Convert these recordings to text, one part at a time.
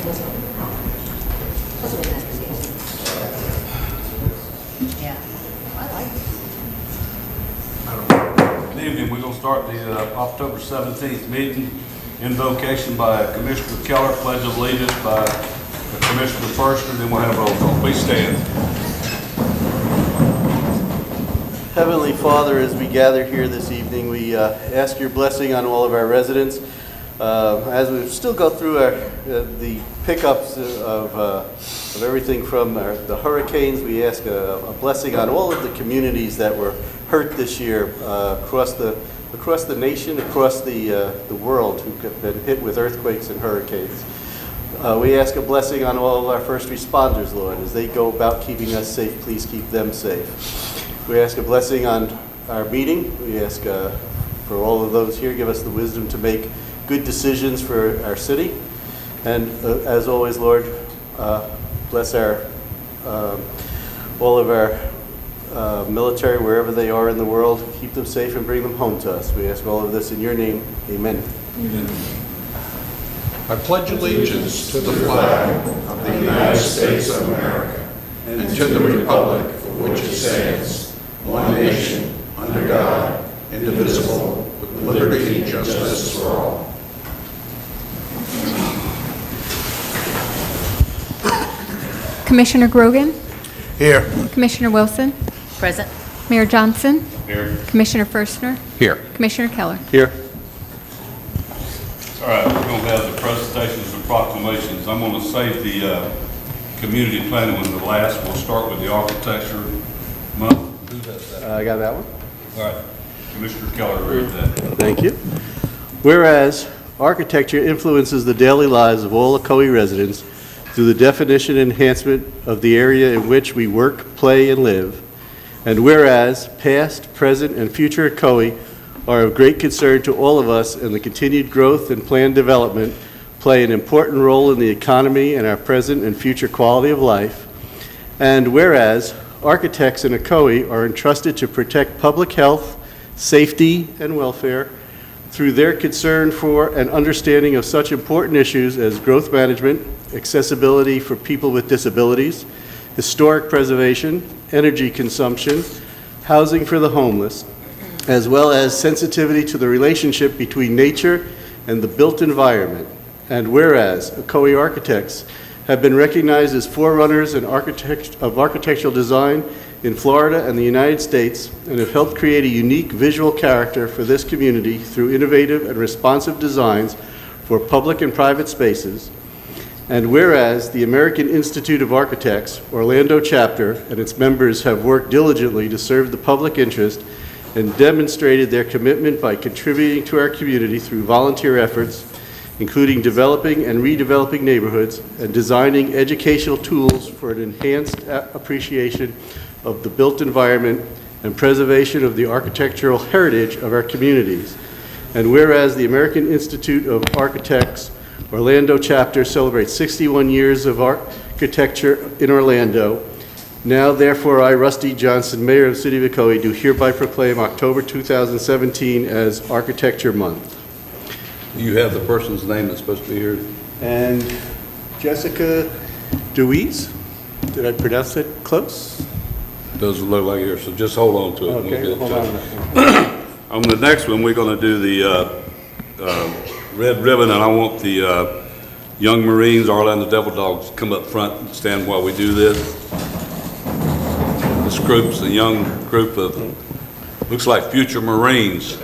Yeah, I like it. Good evening. We're going to start the October 17th meeting. Invocation by Commissioner Keller, Pledge of Allegiance by Commissioner Firster, then we'll have roll call. Please stand. Heavenly Father, as we gather here this evening, we ask your blessing on all of our residents. As we still go through the pickups of everything from the hurricanes, we ask a blessing on all of the communities that were hurt this year across the nation, across the world, who have been hit with earthquakes and hurricanes. We ask a blessing on all of our first responders, Lord, as they go about keeping us safe. Please keep them safe. We ask a blessing on our meeting. We ask for all of those here, give us the wisdom to make good decisions for our city. And as always, Lord, bless all of our military, wherever they are in the world. Keep them safe and bring them home to us. We ask all of this in your name. Amen. Amen. I pledge allegiance to the flag of the United States of America and to the republic for which it stands, one nation, under God, indivisible, with liberty and justice for all. Commissioner Grogan, Here. Commissioner Wilson, Present. Mayor Johnson, Here. Commissioner Firstner, Here. Commissioner Keller. Here. All right, we're going to have the presentations and proclamations. I'm going to save the community planning one to last. We'll start with the architecture month. Who does that? I got that one. All right. Commissioner Keller, read that. Thank you. Whereas architecture influences the daily lives of all Ocoee residents through the definition and enhancement of the area in which we work, play, and live, and whereas past, present, and future Ocoee are of great concern to all of us, and the continued growth and planned development play an important role in the economy and our present and future quality of life, and whereas architects in Ocoee are entrusted to protect public health, safety, and welfare through their concern for and understanding of such important issues as growth management, accessibility for people with disabilities, historic preservation, energy consumption, housing for the homeless, as well as sensitivity to the relationship between nature and the built environment. And whereas Ocoee architects have been recognized as forerunners of architectural design in Florida and the United States, and have helped create a unique visual character for this community through innovative and responsive designs for public and private spaces. And whereas the American Institute of Architects, Orlando chapter, and its members have worked diligently to serve the public interest and demonstrated their commitment by contributing to our community through volunteer efforts, including developing and redeveloping neighborhoods and designing educational tools for an enhanced appreciation of the built environment and preservation of the architectural heritage of our communities. And whereas the American Institute of Architects Orlando chapter celebrates 61 years of architecture in Orlando. Now, therefore, I, Rusty Johnson, Mayor of the City of Ocoee, do hereby proclaim October 2017 as Architecture Month. You have the person's name that's supposed to be here. And Jessica Deweese, did I pronounce that close? Doesn't look like here, so just hold on to it. Okay, We'll hold get on. it to it. On the next one, we're going to do the red ribbon, and I want the young Marines, Orlando Devil Dogs, to come up front and stand while we do this. This group's a young group of, looks like future Marines.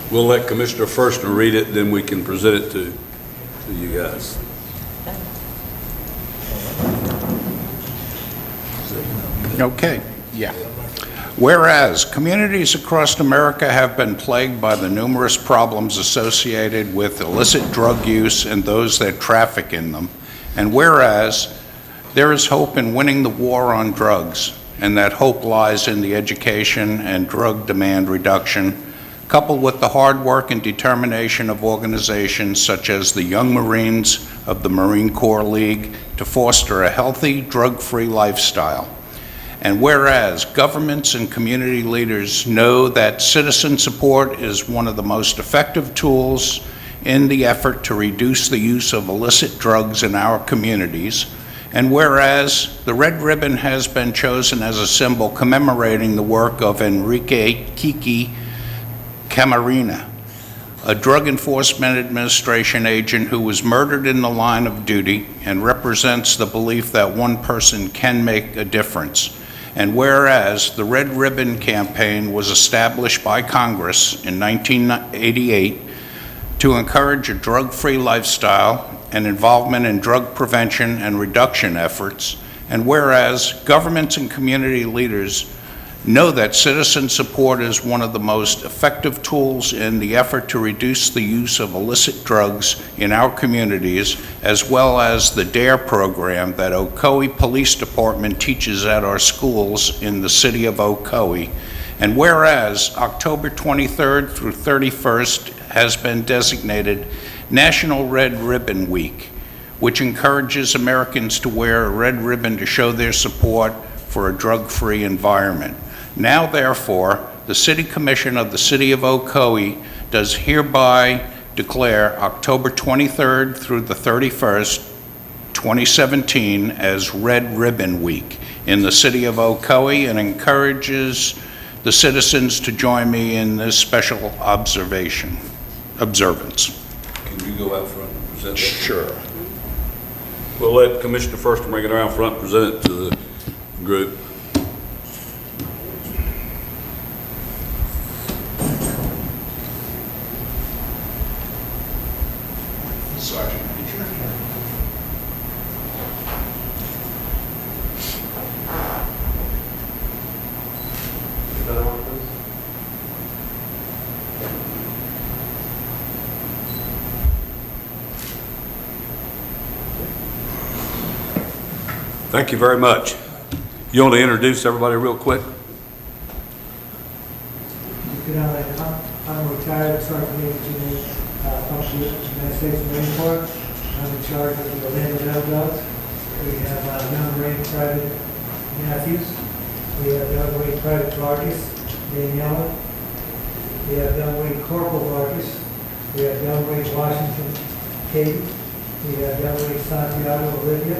We'll let Commissioner Firstner read it, then we can present it to you guys. Okay, yeah. Whereas communities across America have been plagued by the numerous problems associated with illicit drug use and those that traffic in them, and whereas there is hope in winning the war on drugs, and that hope lies in the education and drug demand reduction, coupled with the hard work and determination of organizations such as the Young Marines of the Marine Corps League to foster a healthy, drug-free lifestyle. And whereas governments and community leaders know that citizen support is one of the most effective tools in the effort to reduce the use of illicit drugs in our communities, and whereas the red ribbon has been chosen as a symbol commemorating the work of Enrique Kiki Camarena, a Drug Enforcement Administration agent who was murdered in the line of duty and represents the belief that one person can make a difference. And whereas the Red Ribbon Campaign was established by Congress in 1988 to encourage a drug-free lifestyle and involvement in drug prevention and reduction efforts, and whereas governments and community leaders know that citizen support is one of the most effective tools in the effort to reduce the use of illicit drugs in our communities, as well as the DARE program that Ocoee Police Department teaches at our schools in the city of Ocoee. And whereas October 23rd through 31st has been designated National Red Ribbon Week, which encourages Americans to wear a red ribbon to show their support for a drug-free environment. Now, therefore, the City Commission of the City of Ocoee does hereby declare October 23rd through the 31st, 2017 as Red Ribbon Week in the City of Ocoee and encourages the citizens to join me in this special observance. Can you go out front and present that? Sure. We'll let Commissioner First bring it around front and present it to the group. Sergeant Major. Thank you very much. You want to introduce everybody real quick? I'm retired Sergeant Major from the United States Marine Corps. I'm in charge of the Orlando Devil Dogs. We have young Marine Private Matthews. We have young Marine Private Vargas, Daniela. We have young Marine Corporal Vargas. We have young Marine Washington, Katie. We have young Marine Santiago, Olivia.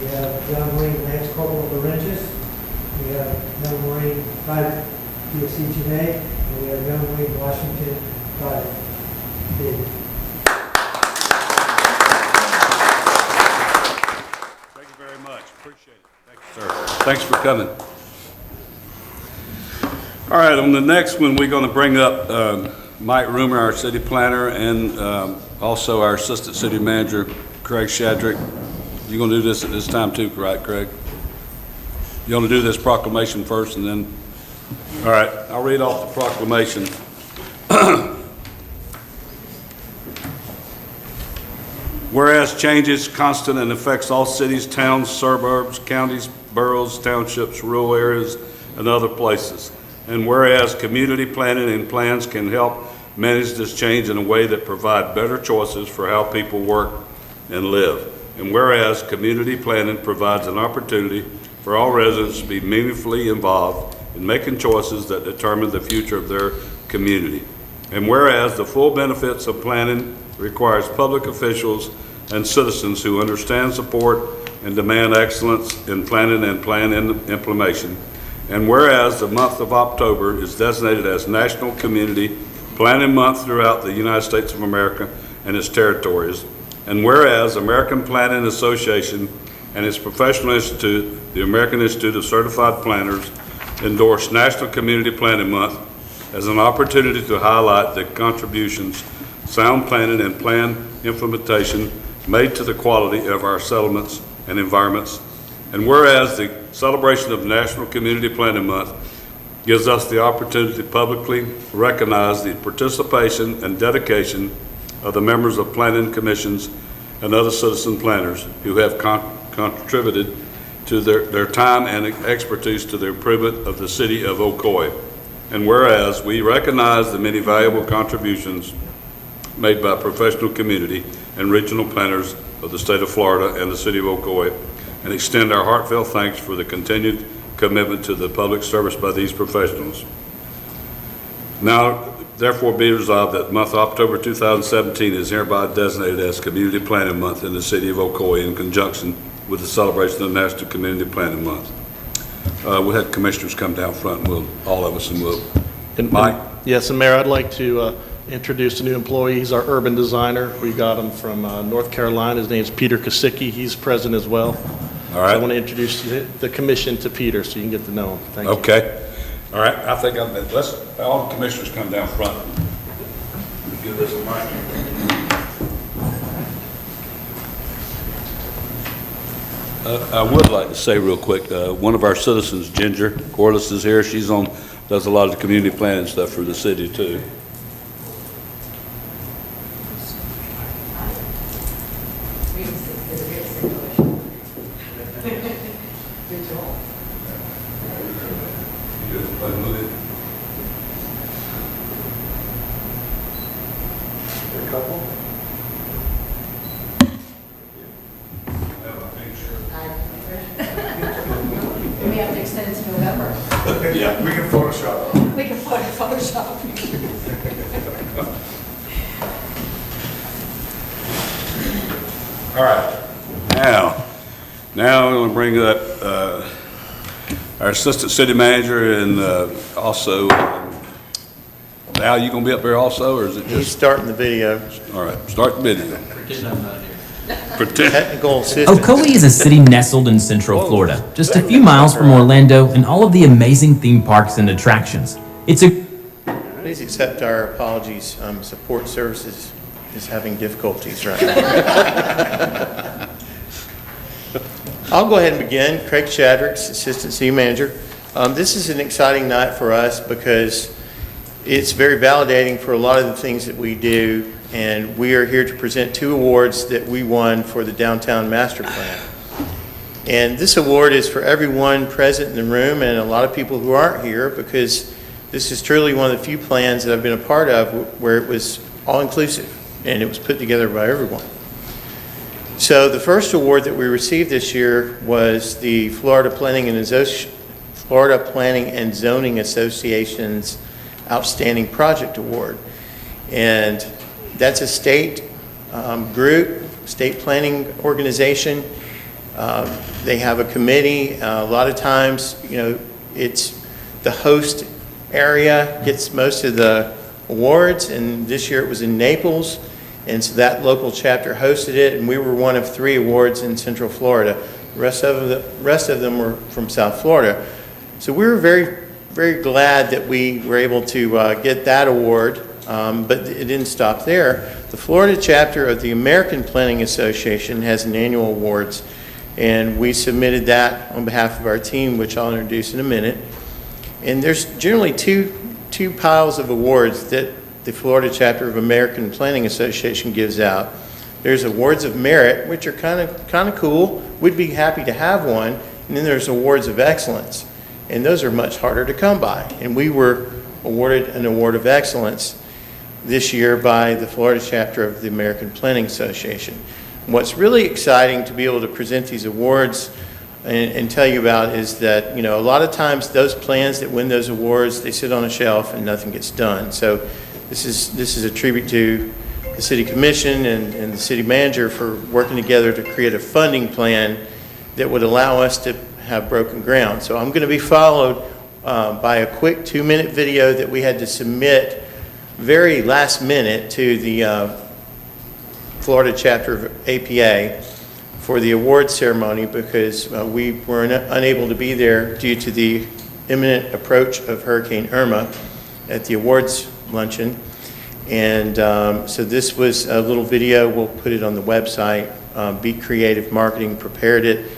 We have young Marine Lance Corporal Laurentius. We have young Marine Private DFC Janae. And we have young Marine Washington Private David. Thank you very much. Appreciate it. Thank you, sir. Thanks for coming. All right, on the next one, we're going to bring up Mike Roomer, our city planner, and also our assistant city manager, Craig Shadrick. You're going to do this at this time too, right, Craig? You want to do this proclamation first and then? All right, I'll read off the proclamation. Whereas change is constant and affects all cities, towns, suburbs, counties, boroughs, townships, rural areas, and other places. And whereas community planning and plans can help manage this change in a way that provide better choices for how people work and live. And whereas community planning provides an opportunity for all residents to be meaningfully involved in making choices that determine the future of their community. And whereas the full benefits of planning requires public officials and citizens who understand, support, and demand excellence in planning and plan implementation. And whereas the month of October is designated as National Community Planning Month throughout the United States of America and its territories. And whereas American Planning Association and its professional institute, the American Institute of Certified Planners, endorsed National Community Planning Month as an opportunity to highlight the contributions sound planning and plan implementation made to the quality of our settlements and environments. And whereas the celebration of National Community Planning Month gives us the opportunity to publicly recognize the participation and dedication of the members of planning commissions and other citizen planners who have contributed to their time and expertise to the improvement of the city of Ocoee. And whereas we recognize the many valuable contributions made by professional community and regional planners of the state of Florida and the city of Ocoee, and extend our heartfelt thanks for the continued commitment to the public service by these professionals. Now, therefore be resolved that the month of October 2017 is hereby designated as Community Planning Month in the city of Ocoee in conjunction with the celebration of National Community Planning Month. We had commissioners come down front, and all of us, and we'll, Mike? Yes, and Mayor, I'd like to introduce a new employee. He's our urban designer. We got him from North Carolina. His name's Peter Kosicki. He's present as well. All right. So I want to introduce the commission to Peter so you can get to know him. Thank you. Okay. All right, I think let's, all the commissioners come down front. Give this a mic. I would like to say real quick, one of our citizens, Ginger Corliss, is here. She's does a lot of the community planning stuff for the city too. We have to extend it to November. Yeah. We can Photoshop. We can Photoshop. All right. Now I'm going to bring up our assistant city manager and also, Al, you going to be up there also, or is it He's just? starting the video. All right, start the video. Pretend. Technical assistance. Ocoee is a city nestled in Central Florida, just a few miles from Orlando and all of the amazing theme parks and attractions. It's a Please accept our apologies. Support services is having difficulties right now. I'll go ahead and begin. Craig Shadricks, Assistant City Manager. This is an exciting night for us because it's very validating for a lot of the things that we do, and we are here to present 2 awards that we won for the Downtown Master Plan. And this award is for everyone present in the room and a lot of people who aren't here, because this is truly one of the few plans that I've been a part of where it was all-inclusive and it was put together by everyone. So the first award that we received this year was the Florida Planning and Zoning Association's Outstanding Project Award. And that's a state group, state planning organization. They have a committee. A lot of times, it's the host area gets most of the awards, and this year it was in Naples, and so that local chapter hosted it, and we were one of 3 awards in Central Florida. The rest of them were from South Florida. So we were very, very glad that we were able to get that award, but it didn't stop there. The Florida chapter of the American Planning Association has an annual awards, and we submitted that on behalf of our team, which I'll introduce in a minute. And there's generally two piles of awards that the Florida chapter of American Planning Association gives out. There's awards of merit, which are kind of cool. We'd be happy to have one. And then there's awards of excellence, and those are much harder to come by. And we were awarded an award of excellence this year by the Florida chapter of the American Planning Association. What's really exciting to be able to present these awards and tell you about is that, a lot of times those plans that win those awards, they sit on a shelf and nothing gets done. So this is a tribute to the City Commission and the City Manager for working together to create a funding plan that would allow us to have broken ground. So I'm going to be followed by a quick 2-minute video that we had to submit very last minute to the Florida chapter of APA for the award ceremony, because we were unable to be there due to the imminent approach of Hurricane Irma at the awards luncheon. And so this was a little video. We'll put it on the website. Be Creative Marketing prepared it.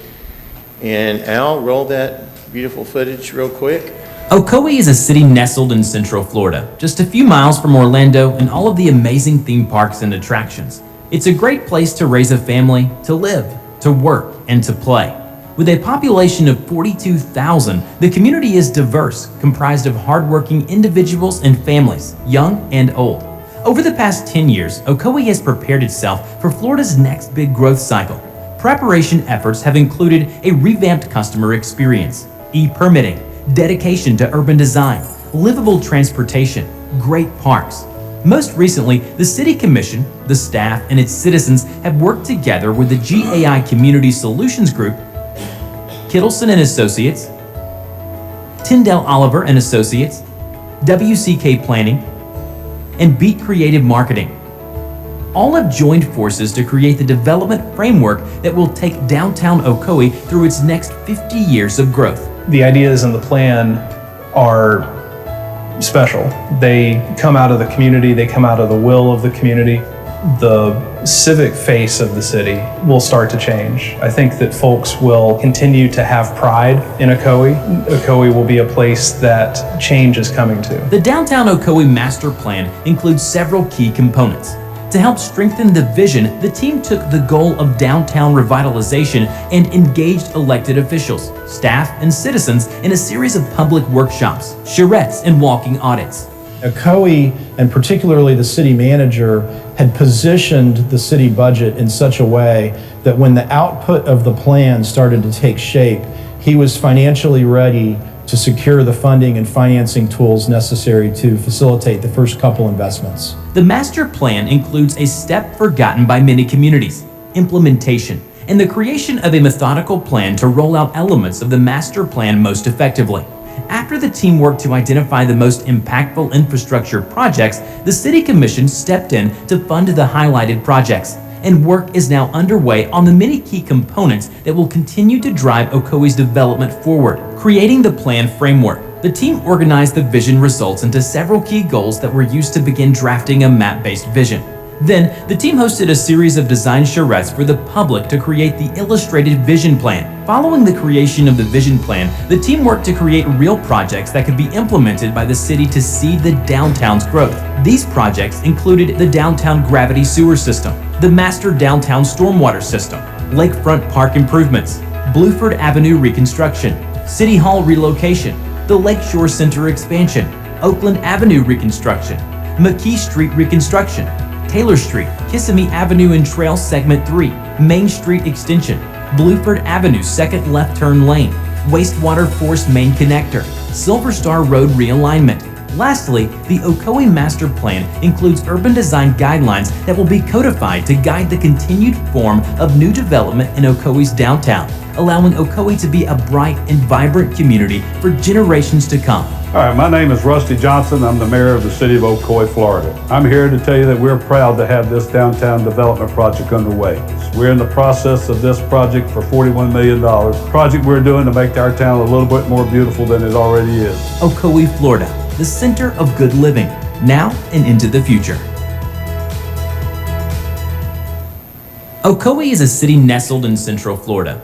And Al, roll that beautiful footage real quick. Ocoee is a city nestled in Central Florida, just a few miles from Orlando and all of the amazing theme parks and attractions. It's a great place to raise a family, to live, to work, and to play. With a population of 42,000, the community is diverse, comprised of hardworking individuals and families, young and old. Over the past 10 years, Ocoee has prepared itself for Florida's next big growth cycle. Preparation efforts have included a revamped customer experience, e-permitting, dedication to urban design, livable transportation, great parks. Most recently, the City Commission, the staff, and its citizens have worked together with the GAI Community Solutions Group, Kittleson and Associates, Tyndall Oliver and Associates, WCK Planning, and Beat Creative Marketing. All have joined forces to create the development framework that will take downtown Ocoee through its next 50 years of growth. The ideas in the plan are special. They come out of the community, they come out of the will of the community. The civic face of the city will start to change. I think that folks will continue to have pride in Ocoee. Ocoee will be a place that change is coming to. The Downtown Ocoee Master Plan includes several key components. To help strengthen the vision, the team took the goal of downtown revitalization and engaged elected officials, staff, and citizens in a series of public workshops, charrettes, and walking audits. Ocoee, and particularly the city manager, had positioned the city budget in such a way that when the output of the plan started to take shape, he was financially ready to secure the funding and financing tools necessary to facilitate the first couple investments. The master plan includes a step forgotten by many communities, implementation, and the creation of a methodical plan to roll out elements of the master plan most effectively. After the team worked to identify the most impactful infrastructure projects, the City Commission stepped in to fund the highlighted projects, and work is now underway on the many key components that will continue to drive Ocoee's development forward. Creating the plan framework, the team organized the vision results into several key goals that were used to begin drafting a map-based vision. Then, the team hosted a series of design charrettes for the public to create the illustrated vision plan. Following the creation of the vision plan, the team worked to create real projects that could be implemented by the city to seed the downtown's growth. These projects included the downtown gravity sewer system, the master downtown stormwater system, lakefront park improvements, Blueford Avenue reconstruction, City Hall relocation, the Lakeshore Center expansion, Oakland Avenue reconstruction, McKee Street reconstruction, Taylor Street, Kissimmee Avenue and Trail Segment 3, Main Street Extension, Blueford Avenue Second Left Turn Lane, Wastewater Force Main Connector, Silver Star Road realignment. Lastly, the Ocoee Master Plan includes urban design guidelines that will be codified to guide the continued form of new development in Ocoee's downtown, allowing Ocoee to be a bright and vibrant community for generations to come. All right, my name is Rusty Johnson. I'm the mayor of the city of Ocoee, Florida. I'm here to tell you that we're proud to have this downtown development project underway. We're in the process of this project for $41 million. Project we're doing to make our town a little bit more beautiful than it already is. Ocoee, Florida, the center of good living, now and into the future. Ocoee is a city nestled in central Florida.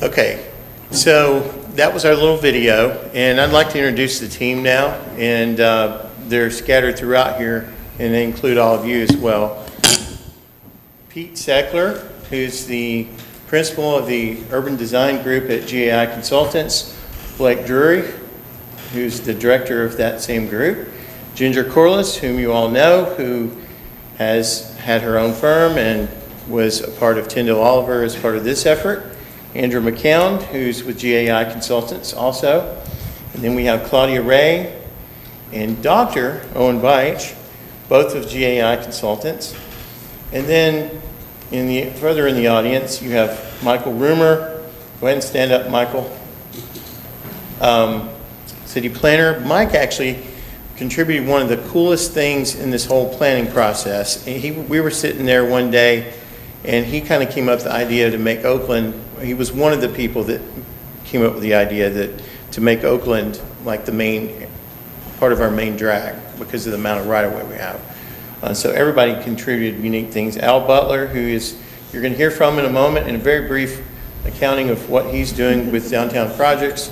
Okay, so that was our little video, and I'd like to introduce the team now, and they're scattered throughout here, and they include all of you as well. Pete Seckler, who's the principal of the Urban Design Group at GAI Consultants. Blake Drury, who's the director of that same group. Ginger Corliss, whom you all know, who has had her own firm and was a part of Tyndall Oliver as part of this effort. Andrew McCown, who's with GAI Consultants also. And then we have Claudia Ray and Dr. Owen Beich, both of GAI Consultants. And then further in the audience, you have Michael Roomer. Go ahead and stand up, Michael. City planner. Mike actually contributed one of the coolest things in this whole planning process. We were sitting there one day, and he kind of came up with the idea to make Oakland. He was one of the people that came up with the idea to make Oakland like the main part of our main drag because of the amount of right-of-way we have. So everybody contributed unique things. Al Butler, who you're going to hear from in a moment, in a very brief accounting of what he's doing with downtown projects.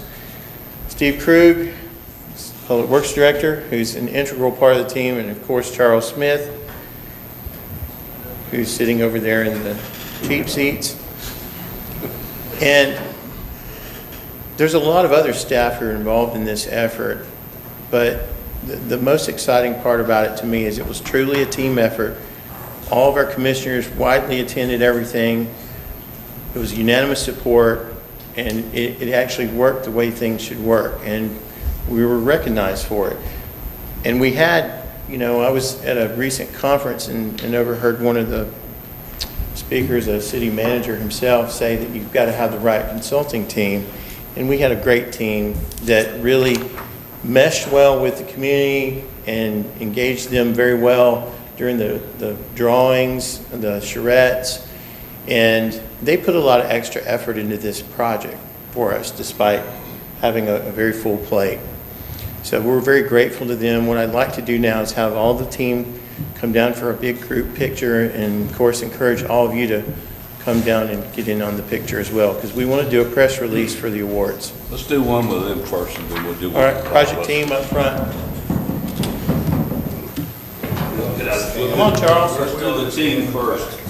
Steve Krug, Public Works Director, who's an integral part of the team, and of course Charles Smith, who's sitting over there in the cheap seats. And there's a lot of other staff who are involved in this effort, but the most exciting part about it to me is it was truly a team effort. All of our commissioners widely attended everything. It was unanimous support, and it actually worked the way things should work, and we were recognized for it. And we had, I was at a recent conference and overheard one of the speakers, a city manager himself, say that you've got to have the right consulting team. And we had a great team that really meshed well with the community and engaged them very well during the drawings, the charrettes, and they put a lot of extra effort into this project for us, despite having a very full plate. So we're very grateful to them. What I'd like to do now is have all the team come down for a big group picture, and of course encourage all of you to come down and get in on the picture as well, because we want to do a press release for the awards. Let's do one with them first, and then we'll do one. All right, project team up front. Come on, Charles. Let's do the team first.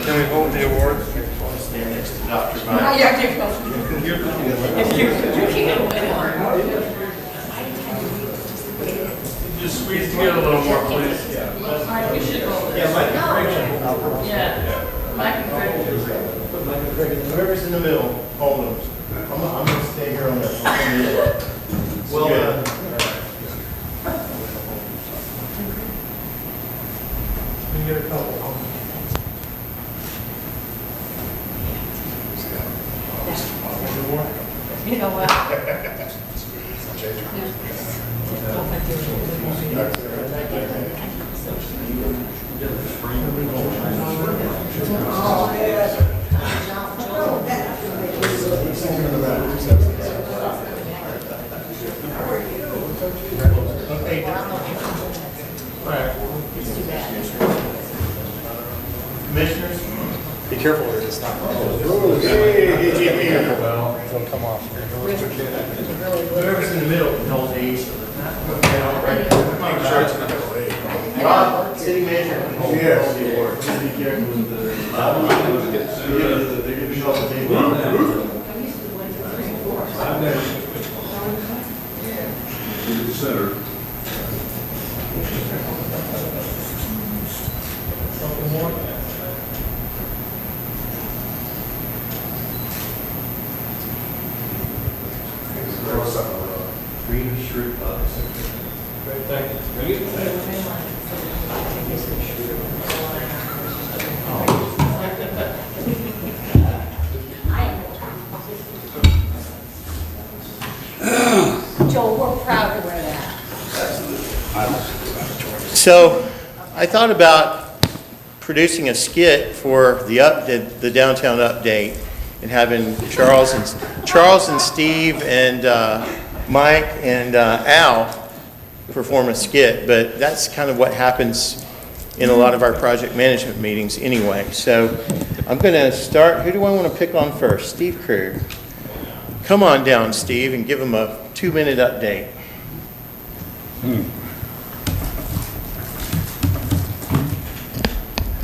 Can we hold the awards? Stand next to Dr. Vine. Yeah, you go. If you can't win Just squeeze together a little more, please. Mike, we should roll this. Yeah, Mike and Yeah. Mike and Craig. Whoever's in the middle, hold them. I'm going to stay here on that. Well done. We get a couple. You know what? Commissioners? Be careful with this now. It'll come off. Whoever's in the middle can hold these. City manager can hold the award. Just be careful with the. They're gonna show up the table. Center. Couple more. Green shirt. Great, thank you. Joel, we're proud to wear that. So I thought about producing a skit for the downtown update and having Charles and Steve and Mike and Al perform a skit, but that's kind of what happens in a lot of our project management meetings anyway. So I'm going to start. Who do I want to pick on first? Steve Krug. Come on down, Steve, and give him a 2-minute update.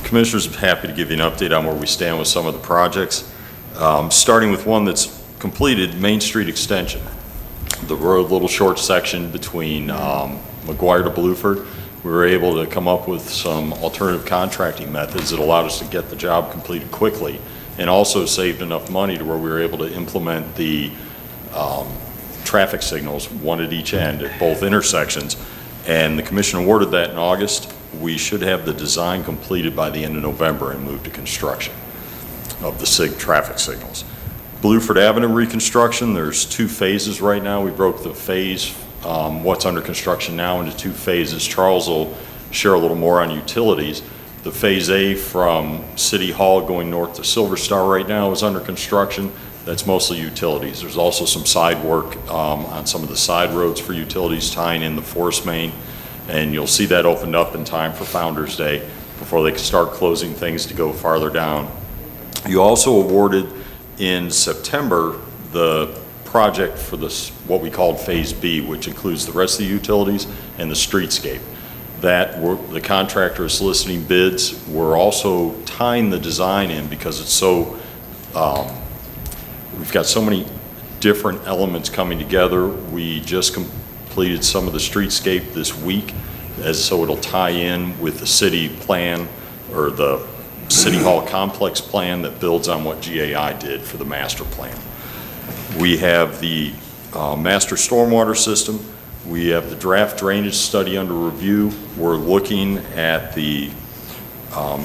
Commissioners, happy to give you an update on where we stand with some of the projects. Starting with one that's completed, Main Street Extension. The road, little short section between McGuire to Bluford. We were able to come up with some alternative contracting methods that allowed us to get the job completed quickly, and also saved enough money to where we were able to implement the traffic signals, one at each end at both intersections. And the commission awarded that in August. We should have the design completed by the end of November and move to construction of the traffic signals. Bluford Avenue reconstruction, there's 2 phases right now. We broke the phase, what's under construction now, into 2 phases. Charles will share a little more on utilities. The Phase A from City Hall going north to Silver Star right now is under construction. That's mostly utilities. There's also some side work on some of the side roads for utilities tying in the force main, and you'll see that opened up in time for Founder's Day before they can start closing things to go farther down. You also awarded in September the project for this, what we called Phase B, which includes the rest of the utilities and the streetscape. The contractor is soliciting bids. We're also tying the design in because it's so, we've got so many different elements coming together. We just completed some of the streetscape this week, so it'll tie in with the city plan or the City Hall complex plan that builds on what GAI did for the master plan. We have the master stormwater system. We have the draft drainage study under review. We're looking at the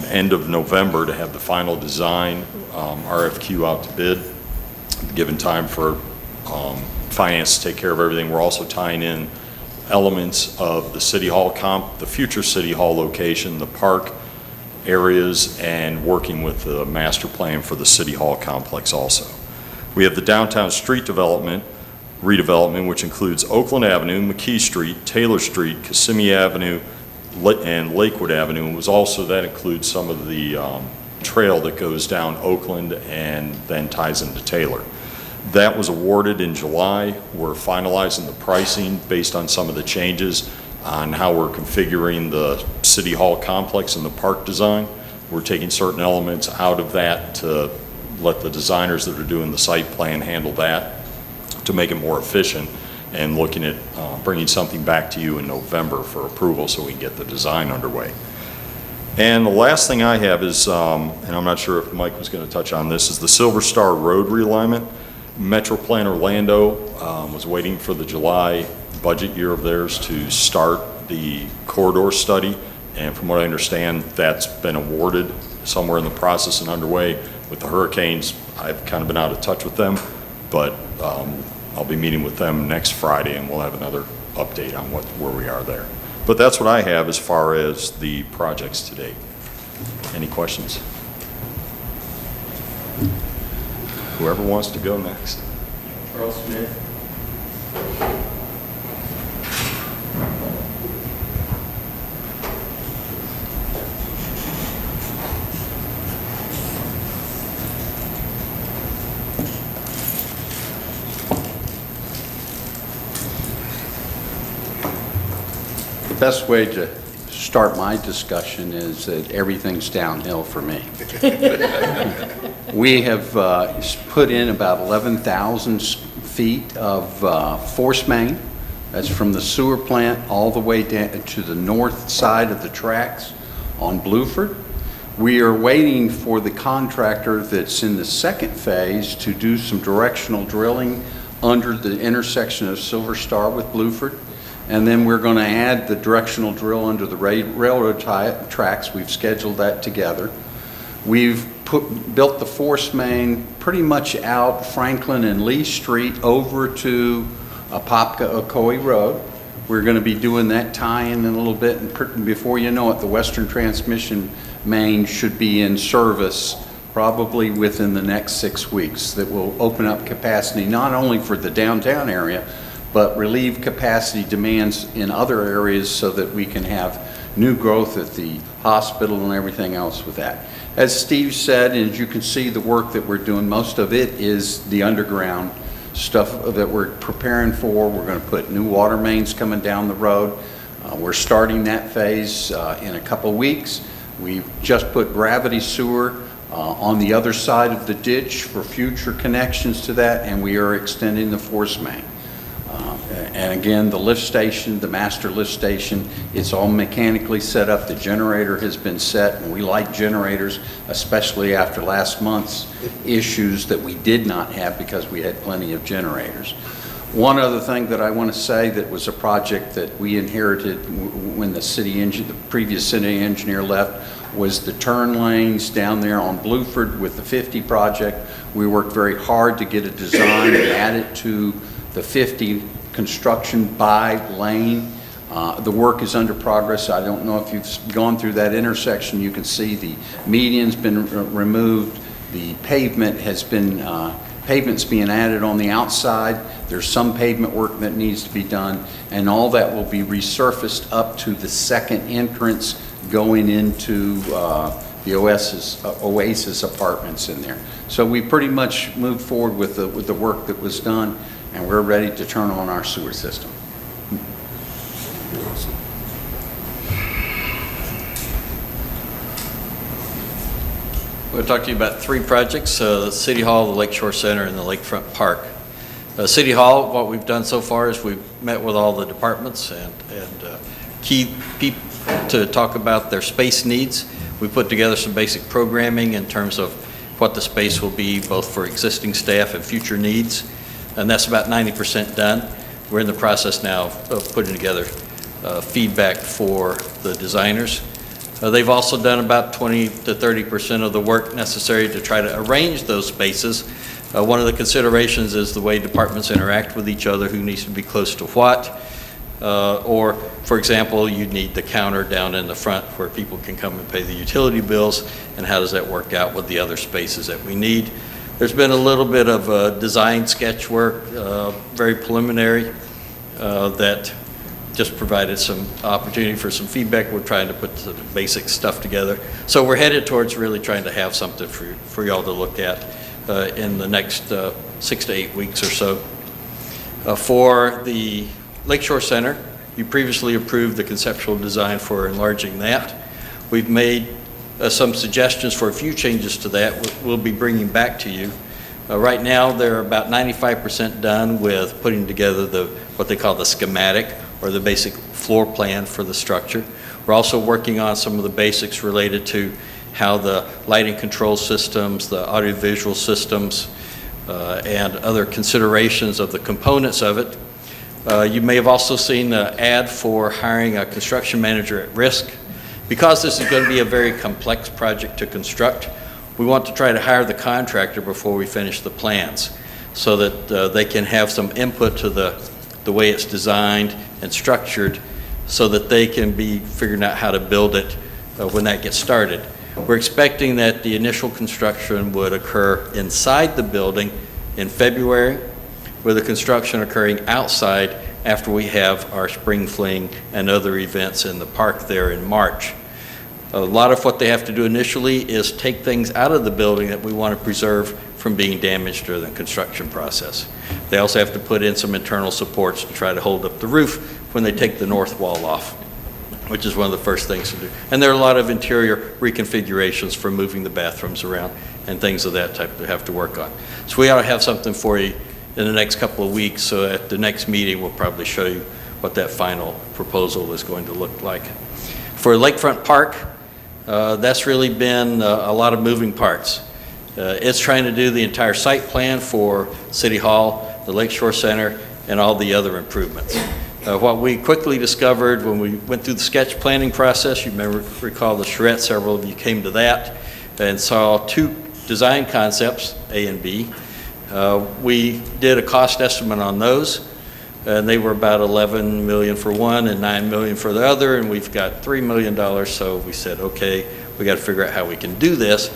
end of November to have the final design RFQ out to bid, given time for finance to take care of everything. We're also tying in elements of the City Hall the future City Hall location, the park areas, and working with the master plan for the City Hall complex also. We have the downtown street redevelopment, which includes Oakland Avenue, McKee Street, Taylor Street, Kissimmee Avenue, and Lakewood Avenue. That includes some of the trail that goes down Oakland and then ties into Taylor. That was awarded in July. We're finalizing the pricing based on some of the changes on how we're configuring the City Hall complex and the park design. We're taking certain elements out of that to let the designers that are doing the site plan handle that to make it more efficient, and looking at bringing something back to you in November for approval so we can get the design underway. And the last thing I have is, and I'm not sure if Mike was going to touch on this, is the Silver Star Road realignment. Metro Plan Orlando was waiting for the July budget year of theirs to start the corridor study, and from what I understand, that's been awarded, somewhere in the process and underway. With the hurricanes, I've kind of been out of touch with them, but I'll be meeting with them next Friday, and we'll have another update on where we are there. But that's what I have as far as the projects to date. Any questions? Whoever wants to go next. Earl Smith. The best way to start my discussion is that everything's downhill for me. We have put in about 11,000 feet of force main. That's from the sewer plant all the way down to the north side of the tracks on Bluford. We are waiting for the contractor that's in the second phase to do some directional drilling under the intersection of Silver Star with Bluford. And then we're going to add the directional drill under the railroad tracks. We've scheduled that together. We've built the force main pretty much out Franklin and Lee Street over to Apopka Ocoee Road. We're going to be doing that tie-in in a little bit, and before you know it, the Western Transmission main should be in service probably within the next 6 weeks. That will open up capacity not only for the downtown area, but relieve capacity demands in other areas so that we can have new growth at the hospital and everything else with that. As Steve said, and as you can see the work that we're doing, most of it is the underground stuff that we're preparing for. We're going to put new water mains coming down the road. We're starting that phase in a couple weeks. We've just put gravity sewer on the other side of the ditch for future connections to that, and we are extending the force main. And again, the lift station, the master lift station, it's all mechanically set up. The generator has been set, and we like generators, especially after last month's issues that we did not have because we had plenty of generators. One other thing that I want to say that was a project that we inherited when the previous city engineer left was the turn lanes down there on Bluford with the 50 project. We worked very hard to get a design and add it to the 50 construction by lane. The work is under progress. I don't know if you've gone through that intersection. You can see the median's been removed. The pavement has been, pavement's being added on the outside. There's some pavement work that needs to be done, and all that will be resurfaced up to the second entrance going into the Oasis apartments in there. So we pretty much moved forward with the work that was done, and we're ready to turn on our sewer system. We'll talk to you about 3 projects, the City Hall, the Lakeshore Center, and the Lakefront Park. City Hall, what we've done so far is we've met with all the departments and key people to talk about their space needs. We put together some basic programming in terms of what the space will be, both for existing staff and future needs, and that's about 90% done. We're in the process now of putting together feedback for the designers. They've also done about 20 to 30% of the work necessary to try to arrange those spaces. One of the considerations is the way departments interact with each other, who needs to be close to what. Or, for example, you need the counter down in the front where people can come and pay the utility bills, and how does that work out with the other spaces that we need. There's been a little bit of design sketch work, very preliminary, that just provided some opportunity for some feedback. We're trying to put the basic stuff together. So we're headed towards really trying to have something for y'all to look at in the next 6 to 8 weeks or so. For the Lakeshore Center, you previously approved the conceptual design for enlarging that. We've made some suggestions for a few changes to that we'll be bringing back to you. Right now, they're about 95% done with putting together what they call the schematic, or the basic floor plan for the structure. We're also working on some of the basics related to how the lighting control systems, the audiovisual systems, and other considerations of the components of it. You may have also seen the ad for hiring a construction manager at risk. Because this is going to be a very complex project to construct, we want to try to hire the contractor before we finish the plans, so that they can have some input to the way it's designed and structured, so that they can be figuring out how to build it when that gets started. We're expecting that the initial construction would occur inside the building in February, with the construction occurring outside after we have our spring fling and other events in the park there in March. A lot of what they have to do initially is take things out of the building that we want to preserve from being damaged during the construction process. They also have to put in some internal supports to try to hold up the roof when they take the north wall off, which is one of the first things to do. And there are a lot of interior reconfigurations for moving the bathrooms around and things of that type to have to work on. So we ought to have something for you in the next couple of weeks, so at the next meeting we'll probably show you what that final proposal is going to look like. For Lakefront Park, that's really been a lot of moving parts. It's trying to do the entire site plan for City Hall, the Lakeshore Center, and all the other improvements. What we quickly discovered when we went through the sketch planning process, you may recall the charrette, several of you came to that and saw two design concepts, A and B. We did a cost estimate on those, and they were about $11 million for one and $9 million for the other, and we've got $3 million, so we said, okay, we got to figure out how we can do this.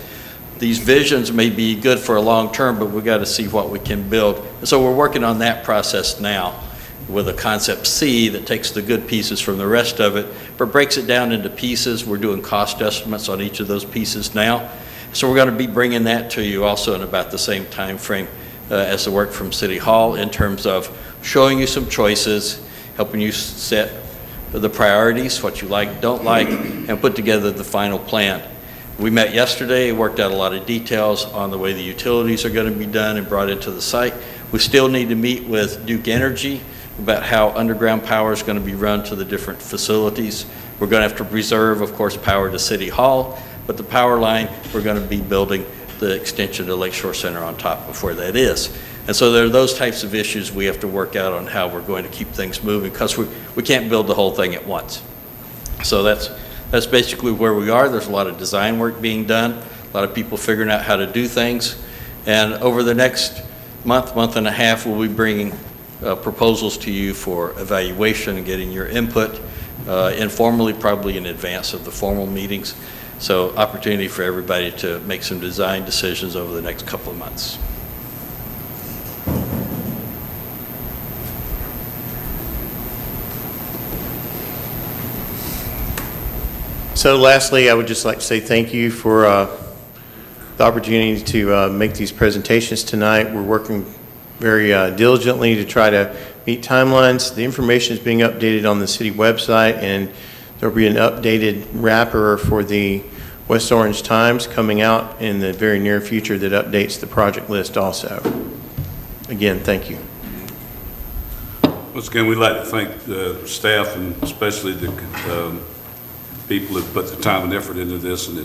These visions may be good for a long term, but we got to see what we can build. And so we're working on that process now with a concept C that takes the good pieces from the rest of it, but breaks it down into pieces. We're doing cost estimates on each of those pieces now. So we're going to be bringing that to you also in about the same time frame as the work from City Hall, in terms of showing you some choices, helping you set the priorities, what you like, don't like, and put together the final plan. We met yesterday, worked out a lot of details on the way the utilities are going to be done and brought into the site. We still need to meet with Duke Energy about how underground power is going to be run to the different facilities. We're going to have to preserve, of course, power to City Hall, but the power line, we're going to be building the extension to Lakeshore Center on top of where that is. And so there are those types of issues we have to work out on how we're going to keep things moving, because we can't build the whole thing at once. So that's basically where we are. There's a lot of design work being done, a lot of people figuring out how to do things. And over the next month and a half, we'll be bringing proposals to you for evaluation and getting your input informally, probably in advance of the formal meetings. So opportunity for everybody to make some design decisions over the next couple of months. So lastly, I would just like to say thank you for the opportunity to make these presentations tonight. We're working very diligently to try to meet timelines. The information is being updated on the city website, and there'll be an updated wrapper for the West Orange Times coming out in the very near future that updates the project list also. Again, thank you. Once again, we'd like to thank the staff and especially the people that put the time and effort into this, and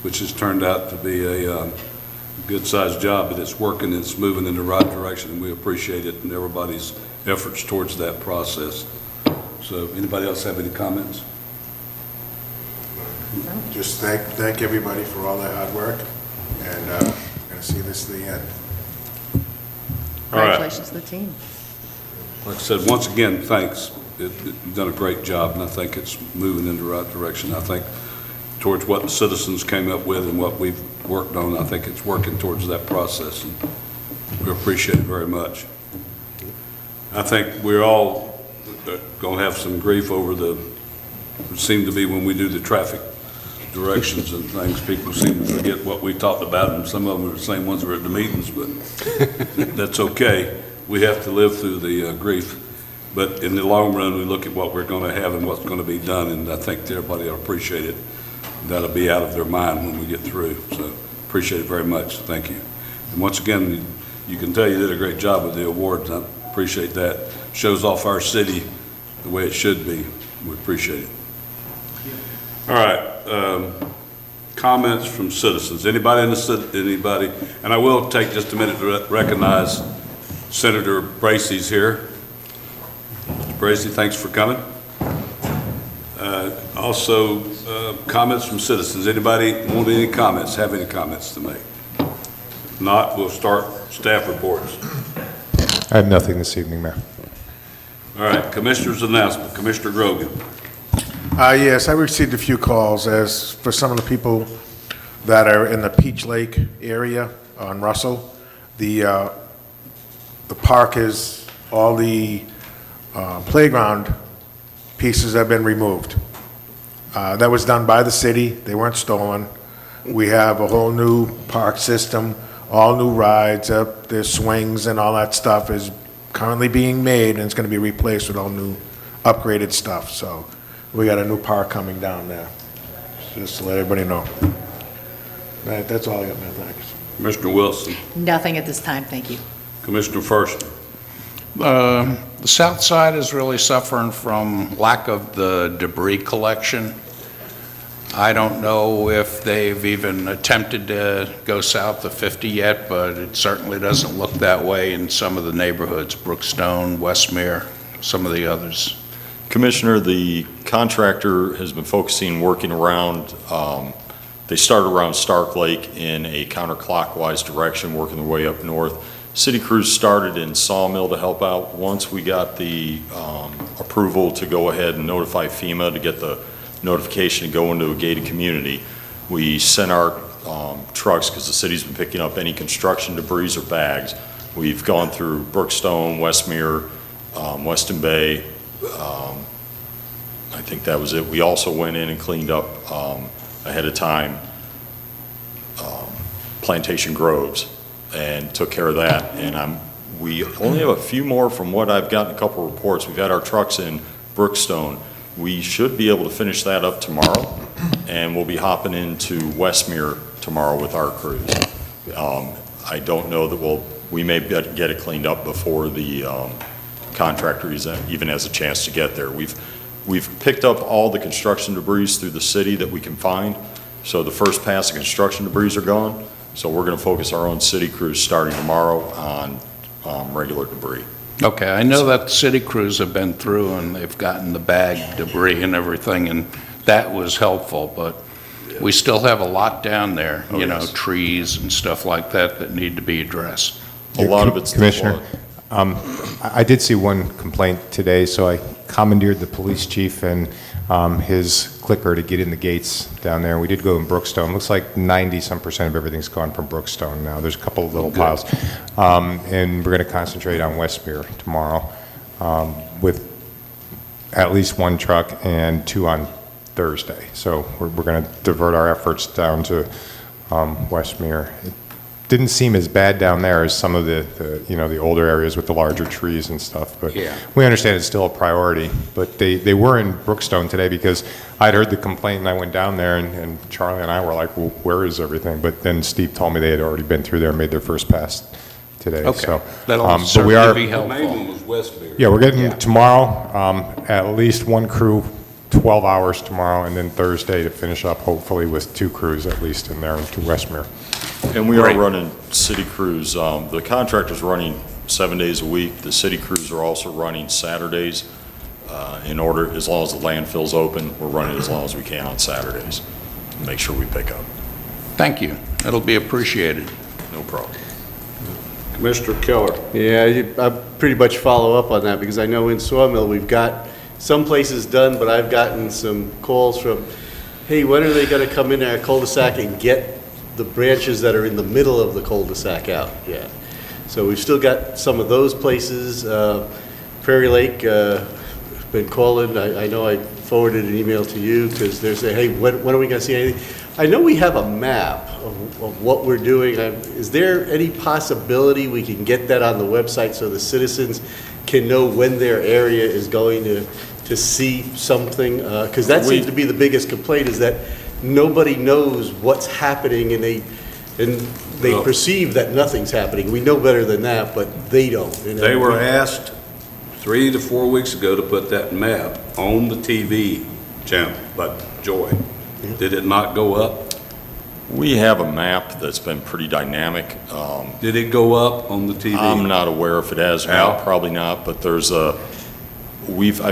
which has turned out to be a good-sized job, but it's working, it's moving in the right direction, and we appreciate it and everybody's efforts towards that process. So anybody else have any comments? Just thank everybody for all their hard work, and going to see this to the end. All right. Congratulations to the team. Like I said, once again, thanks. You've done a great job, and I think it's moving in the right direction. I think towards what the citizens came up with and what we've worked on, I think it's working towards that process, and we appreciate it very much. I think we're all going to have some grief over it seemed to be when we do the traffic directions and things, people seem to forget what we talked about, and some of them are the same ones that were at the meetings, but that's okay. We have to live through the grief, but in the long run, we look at what we're going to have and what's going to be done, and I think everybody will appreciate it. That'll be out of their mind when we get through, so appreciate it very much. Thank you. And once again, you can tell you did a great job with the awards. I appreciate that. Shows off our city the way it should be. We appreciate it. All right, comments from citizens. Anybody in the city, anybody? And I will take just a minute to recognize Senator Bracey's here. Mr. Bracey, thanks for coming. Also, comments from citizens. Anybody want any comments, have any comments to make? If not, we'll start staff reports. I have nothing this evening, Mayor. All right, Commissioner's announcement. Commissioner Grogan. Yes, I received a few calls as for some of the people that are in the Peach Lake area on Russell. The park is, all the playground pieces have been removed. That was done by the city. They weren't stolen. We have a whole new park system, all new rides, there's swings and all that stuff is currently being made, and it's going to be replaced with all new upgraded stuff. So we got a new park coming down there, just to let everybody know. Right, that's all I got, man. Thanks. Commissioner Wilson. Nothing at this time, thank you. Commissioner First. The south side is really suffering from lack of the debris collection. I don't know if they've even attempted to go south of 50 yet, but it certainly doesn't look that way in some of the neighborhoods, Brookstone, Westmere, some of the others. Commissioner, the contractor has been focusing, working around, they started around Stark Lake in a counterclockwise direction, working their way up north. City crews started in Sawmill to help out. Once we got the approval to go ahead and notify FEMA to get the notification to go into a gated community, we sent our trucks, because the city's been picking up any construction debris or bags. We've gone through Brookstone, Westmere, Weston Bay. I think that was it. We also went in and cleaned up ahead of time Plantation Groves and took care of that. And we only have a few more from what I've gotten, a couple of reports. We've had our trucks in Brookstone. We should be able to finish that up tomorrow, and we'll be hopping into Westmere tomorrow with our crews. I don't know that we may get it cleaned up before the contractor even has a chance to get there. We've picked up all the construction debris through the city that we can find, so the first pass of construction debris are gone. So we're going to focus our own city crews starting tomorrow on regular debris. Okay, I know that the city crews have been through and they've gotten the bag debris and everything, and that was helpful, but we still have a lot down there, you know, trees and stuff like that need to be addressed. A lot of it's Commissioner, I did see one complaint today, so I commandeered the police chief and his clicker to get in the gates down there. We did go in Brookstone. Looks like 90-some% of everything's gone from Brookstone now. There's a couple of little piles. And we're going to concentrate on Westmere tomorrow with at least one truck and 2 on Thursday. So we're going to divert our efforts down to Westmere. It didn't seem as bad down there as some of the older areas with the larger trees and stuff, but we understand it's still a priority. But they were in Brookstone today because I'd heard the complaint and I went down there, and Charlie and I were like, well, where is everything? But then Steve told me they had already been through there and made their first pass today. Okay. So, That'll but we certainly are, be The helpful. main one was Westbury. yeah, we're getting tomorrow, at least one crew, 12 hours tomorrow, and then Thursday to finish up, hopefully with 2 crews at least in there into Westmere. And we are Great. running city crews. The contractor's running 7 days a week. The city crews are also running Saturdays. In order, as long as the landfill's open, we're running as long as we can on Saturdays. Make sure we pick up. Thank you. That'll be appreciated. No problem. Commissioner Keller. Yeah, I pretty much follow up on that because I know in Sawmill, we've got some places done, but I've gotten some calls from, hey, when are they going to come in our cul-de-sac and get the branches that are in the middle of the cul-de-sac out? Yeah. So we've still got some of those places. Prairie Lake, been calling. I know I forwarded an email to you because they're saying, hey, when are we going to see anything? I know we have a map of what we're doing. Is there any possibility we can get that on the website so the citizens can know when their area is going to see something? Because that seems to be the biggest complaint, is that nobody knows what's happening, and they perceive that nothing's happening. We know better than that, but they don't. You know? They were asked 3 to 4 weeks ago to put that map on the TV channel, like Joy. Did it not go up? We have a map that's been pretty dynamic. Did it go up on the TV? I'm not aware if it has now, probably not, but there's I've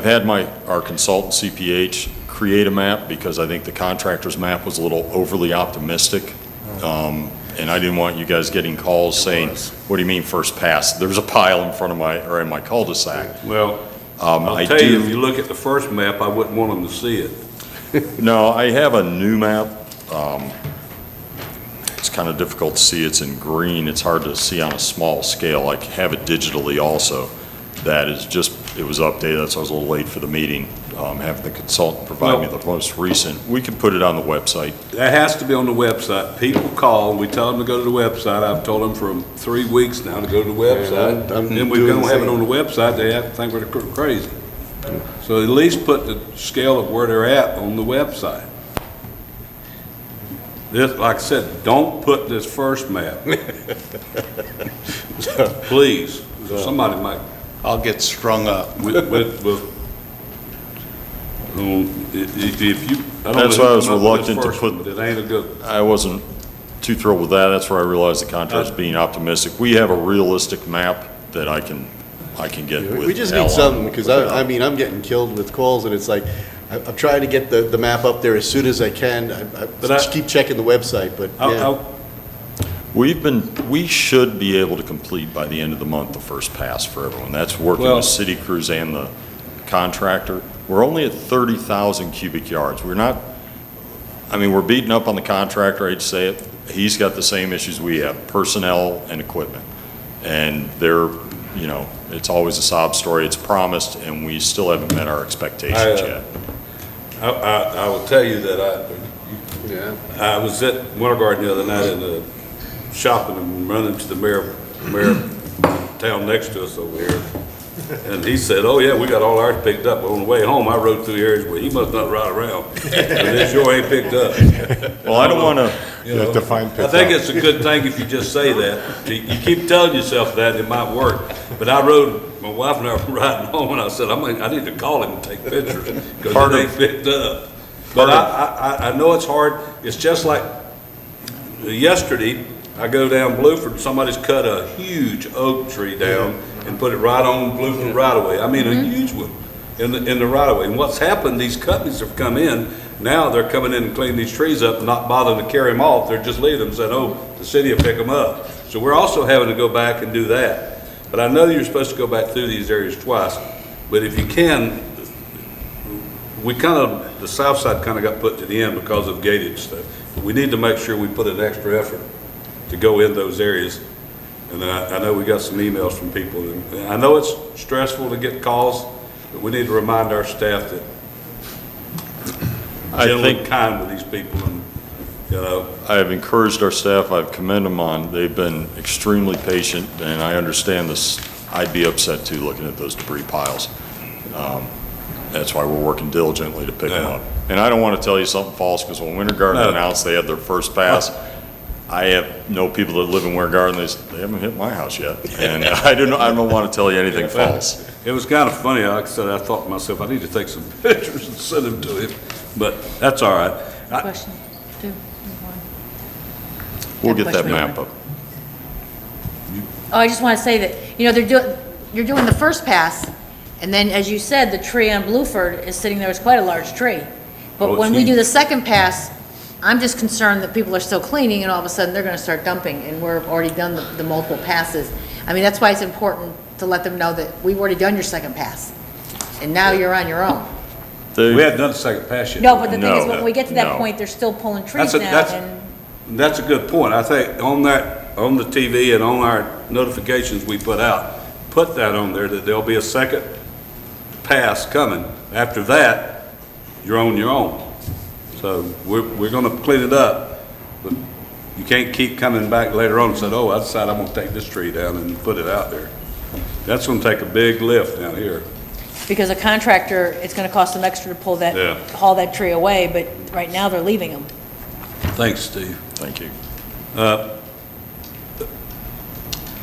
had our consultant CPH create a map because I think the contractor's map was a little overly optimistic. And I didn't want you guys getting calls saying, what do you mean first pass? There's a pile in front of in my cul-de-sac. Well, I'll tell you, if you look at the first map, I wouldn't want them to see it. No, I have a new map. It's kind of difficult to see. It's in green. It's hard to see on a small scale. I have it digitally also. That is just, it was updated. That's why I was a little late for the meeting. Having the consultant provide me the most recent. We can put it on the website. That has to be on the website. People call, we tell them to go to the website. I've told them for 3 weeks now to go to the website. Then we're going to have it on the website. They have to think we're crazy. So at least put the scale of where they're at on the website. This, like I said, don't put this first map. Please, somebody might. I'll get strung up. That's why I was reluctant to put. It ain't a good. I wasn't too thrilled with that. That's where I realized the contractor's being optimistic. We have a realistic map that I can get with. We just Al need on. something, because I mean, I'm getting killed with calls, and it's like, I'm trying to get the map up there as soon as I can. I just keep checking the website, but yeah. We should be able to complete by the end of the month the first pass for everyone. That's working with city crews and the contractor. We're only at 30,000 cubic yards. We're not, I mean, we're beating up on the contractor, I hate to say it. He's got the same issues we have, personnel and equipment. And they're, you know, it's always a sob story. It's promised, and we still haven't met our expectations yet. I will tell you that I was at Winter Garden the other night in the shopping and running to the mayor town next to us over here. And he said, oh yeah, we got all ours picked up. But on the way home, I rode through areas where he must not ride around. And this sure ain't picked up. Well, I don't want to. You have to find I think it's a good thing if you just say that. You keep telling yourself that, it might work. But I rode, my wife and I were riding home, and I said, I need to call him and take pictures because it ain't picked up. But I know it's hard. It's just like yesterday, I go down Blueford, somebody's cut a huge oak tree down and put it right on Blueford right away. I mean, a huge one in the right of way. And what's happened, these companies have come in, now they're coming in and cleaning these trees up and not bothering to carry them off. They're just leaving them and saying, oh, the city will pick them up. So we're also having to go back and do that. But I know you're supposed to go back through these areas twice. But if you can, the south side kind of got put to the end because of gated stuff. We need to make sure we put an extra effort to go in those areas. And I know we got some emails from people. And I know it's stressful to get calls, but we need to remind our staff that generally kind with these people. And, you know, I have encouraged our staff. I've commended them on. They've been extremely patient, and I understand this. I'd be upset too looking at those debris piles. That's why we're working diligently to pick them up. And I don't want to tell you something false, because when Winter Garden announced they had their first pass, I have no people that live in Ware Garden, they haven't hit my house yet. And I don't want to tell you anything false. It was kind of funny. Like I said, I thought to myself, I need to take some pictures and send them to him, but that's all right. Question, two, one. We'll get that map up. Oh, I just want to say that, you know, you're doing the first pass, and then, as you said, the tree on Blueford is sitting there, it's quite a large tree. Oh, But it's when we huge. do the second pass, I'm just concerned that people are still cleaning, and all of a sudden, they're going to start dumping, and we've already done the multiple passes. I mean, that's why it's important to let them know that we've already done your second pass, and now you're on your own. We hadn't done the second pass yet. No, but the thing is, No, when we get to that no. point, they're still pulling trees That's a- now, that's- and That's a good point. I think on the TV and on our notifications we put out, put that on there that there'll be a second pass coming. After that, you're on your own. So we're gonna clean it up, but you can't keep coming back later on and say, oh, I decided I'm gonna take this tree down and put it out there. That's gonna take a big lift down here. because a contractor, it's going to cost them extra to pull that, Yeah. haul that tree away, but right now, they're leaving them. Thanks, Steve. Thank you.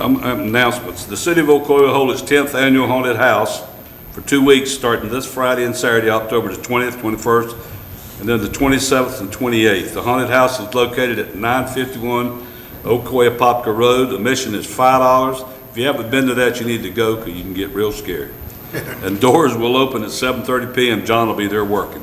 Announcements. The City of Ocoee will hold its 10th annual haunted house for 2 weeks, starting this Friday and Saturday, October the 20th, 21st, and then the 27th and 28th. The haunted house is located at 951 Ocoee Apopka Road. Admission is $5. If you haven't been to that, you need to go because you can get real scared. And doors will open at 7:30 p.m. John will be there working.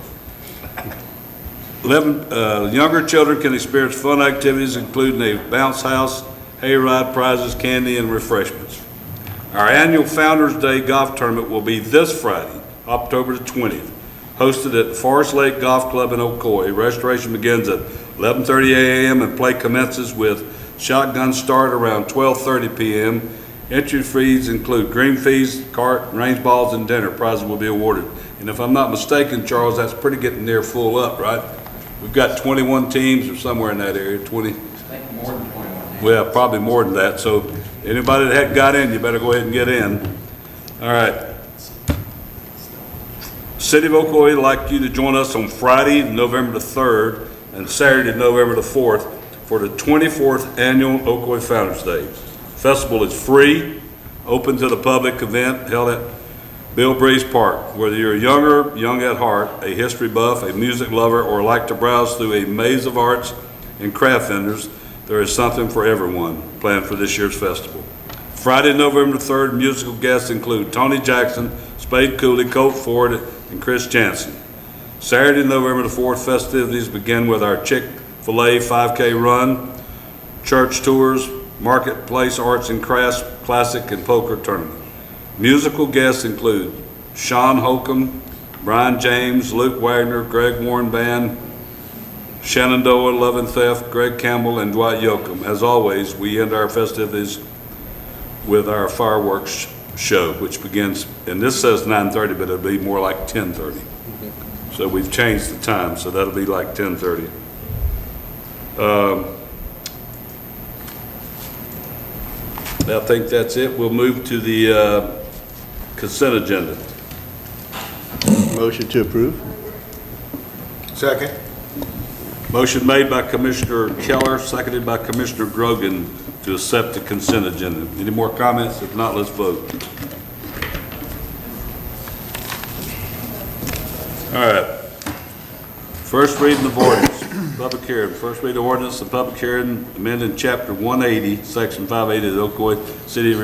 Younger children can experience fun activities including a bounce house, hayride, prizes, candy, and refreshments. Our annual Founders Day golf tournament will be this Friday, October the 20th, hosted at Forest Lake Golf Club in Ocoee. Registration begins at 11:30 a.m. and play commences with shotgun start around 12:30 p.m. Entry fees include green fees, cart, range balls, and dinner. Prizes will be awarded. And if I'm not mistaken, Charles, that's pretty getting near full up, right? We've got 21 teams or somewhere in that area, 20. More than 21. Well, probably more than that. So anybody that hadn't got in, you better go ahead and get in. All right. City of Ocoee would like you to join us on Friday, November the 3rd, and Saturday, November the 4th, for the 24th Annual Ocoee Founders Day. Festival is free, open to the public event held at Bill Breeze Park. Whether you're younger, young at heart, a history buff, a music lover, or like to browse through a maze of arts and craft vendors, there is something for everyone planned for this year's festival. Friday, November 3rd, musical guests include Tony Jackson, Spade Cooley, Colt Ford, and Chris Jansen. Saturday, November the 4th, festivities begin with our Chick-fil-A 5K run, church tours, marketplace arts and crafts, classic and poker tournament. Musical guests include Sean Holcomb, Brian James, Luke Wagner, Greg Warren Band, Shenandoah, Love and Theft, Greg Campbell, and Dwight Yoakam. As always, we end our festivities with our fireworks show, which begins, and this says 9:30, but it'll be more like 10:30. So we've changed the time, so that'll be like 10:30. I think that's it. We'll move to the consent agenda. Motion to approve? Second. Motion made by Commissioner Keller, seconded by Commissioner Grogan to accept the consent agenda. Any more comments? If not, let's vote. All right. First reading of ordinance, public hearing. First reading of ordinance, the public hearing amending Chapter 180, Section 580 of the Ocoee City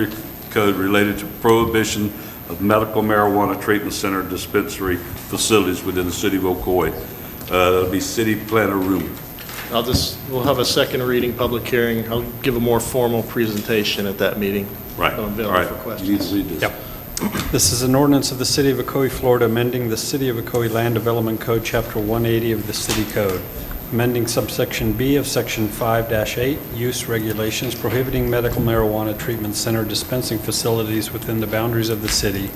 Code related to prohibition of medical marijuana treatment center dispensary facilities within the city of Ocoee. That'll be City Planner Roomer. We'll have a second reading, public hearing. I'll give a more formal presentation at that meeting. Right. I'm All available right. for questions. You need to read this. Yep. This is an ordinance of the City of Ocoee, Florida, amending the City of Ocoee Land Development Code, Chapter 180 of the City Code, amending subsection B of Section 5-8, use regulations prohibiting medical marijuana treatment center dispensing facilities within the boundaries of the city,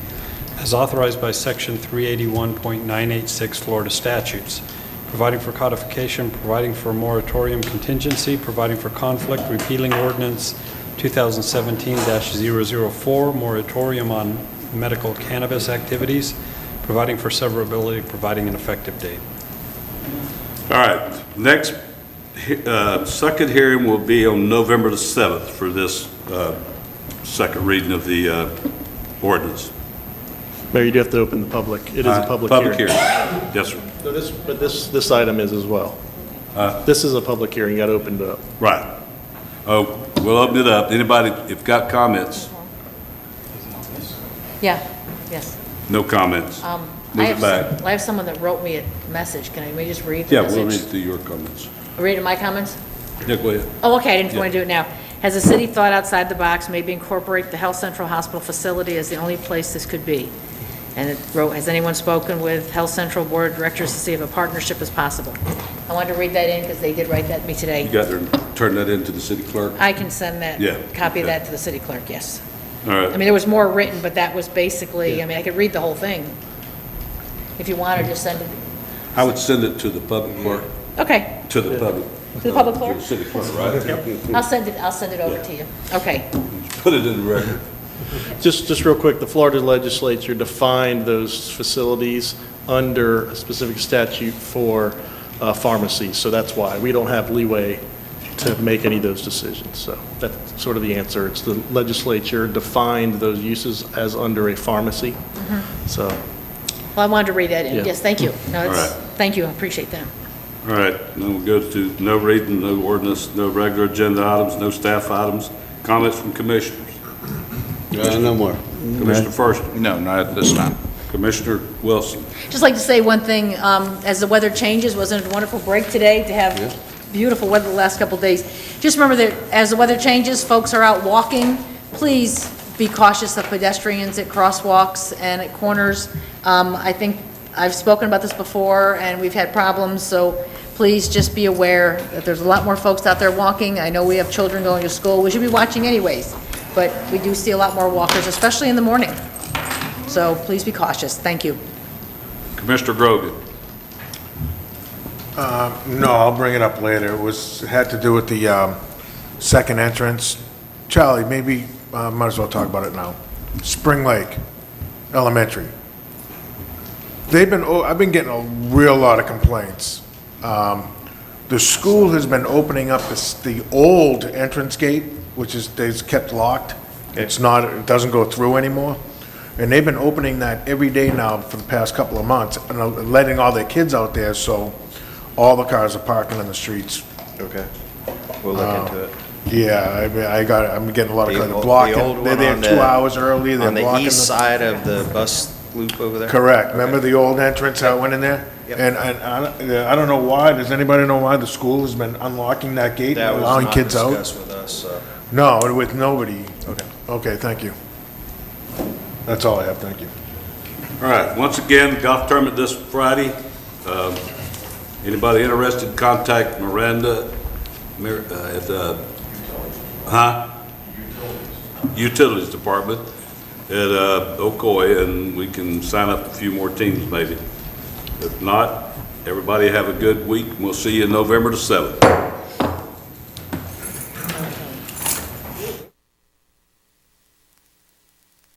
as authorized by Section 381.986 Florida statutes, providing for codification, providing for moratorium contingency, providing for conflict, repealing ordinance 2017-004, moratorium on medical cannabis activities, providing for severability, providing an effective date. All right, next Second hearing will be on November the 7th for this second reading of the ordinance. Mayor, you do have to open the public. It is a public hearing. Public hearing. Yes, sir. So but this item is as well. This is a public hearing, you got to open it up. Right. Oh, we'll open it up. Anybody, if got comments? Yeah, yes. No comments. I Move have it back. I have someone that wrote me a message. Can I just read the Yeah, message? we'll read through your comments. Read my comments? Yeah, go ahead. Oh, okay, I didn't want to do it now. Has the city thought outside the box, maybe incorporate the Health Central Hospital facility as the only place this could be? And it wrote, has anyone spoken with Health Central Board of Directors to see if a partnership is possible? I wanted to read that in because they did write that to me today. You got to turn that into the city clerk? I can send that, Yeah, copy of okay. that to the city clerk, yes. All right. I mean, there was more written, but that was basically, I mean, I could read the whole thing. If you want to just send it, I would send it to the public clerk, okay, to the public. to the public clerk? To the city clerk, right? I'll send it over to you. Okay. Put it in the record. Just real quick, the Florida legislature defined those facilities under a specific statute for pharmacies, so that's why. We don't have leeway to make any of those decisions, so that's sort of the answer. It's the legislature defined those uses as under a pharmacy, so. Well, I wanted to read that in. Yeah. Yes, thank you. No, All it's, right. thank you, I appreciate that. All right, then we'll go to no reading, no ordinance, no regular agenda items, no staff items. Comments from commissioners? No more. Commissioner First. No, not at this time. Commissioner Wilson. Just like to say one thing, as the weather changes, wasn't it a wonderful break today to have beautiful weather the last couple of days? Just remember that as the weather changes, folks are out walking. Please be cautious of pedestrians at crosswalks and at corners. I think I've spoken about this before, and we've had problems, so please just be aware that there's a lot more folks out there walking. I know we have children going to school. We should be watching anyways, but we do see a lot more walkers, especially in the morning. So please be cautious. Thank you. Commissioner Grogan. No, I'll bring it up later. It had to do with the second entrance. Charlie, maybe, might as well talk about it now. Spring Lake Elementary. I've been getting a real lot of complaints. The school has been opening up the old entrance gate, which is, they've kept locked. It doesn't go through anymore. And they've been opening that every day now for the past couple of months and letting all their kids out there, so all the cars are parking in the streets. Okay. We'll look into it. Yeah, I'm getting a lot of, The they're old blocking, one they're there on 2 the- hours early, they're On the blocking. east side of the bus loop over there? Correct. Remember the old entrance that went in there? Yep. And I don't know why, does anybody know why the school has been unlocking that gate That and was allowing not kids out? discussed with us, so. No, with nobody. Okay. Okay, thank you. That's all I have, thank you. All right, once again, golf tournament this Friday. Anybody interested, contact Miranda at the, Utilities Department at Ocoee, and we can sign up a few more teams maybe. If not, everybody have a good week, and we'll see you November the 7th.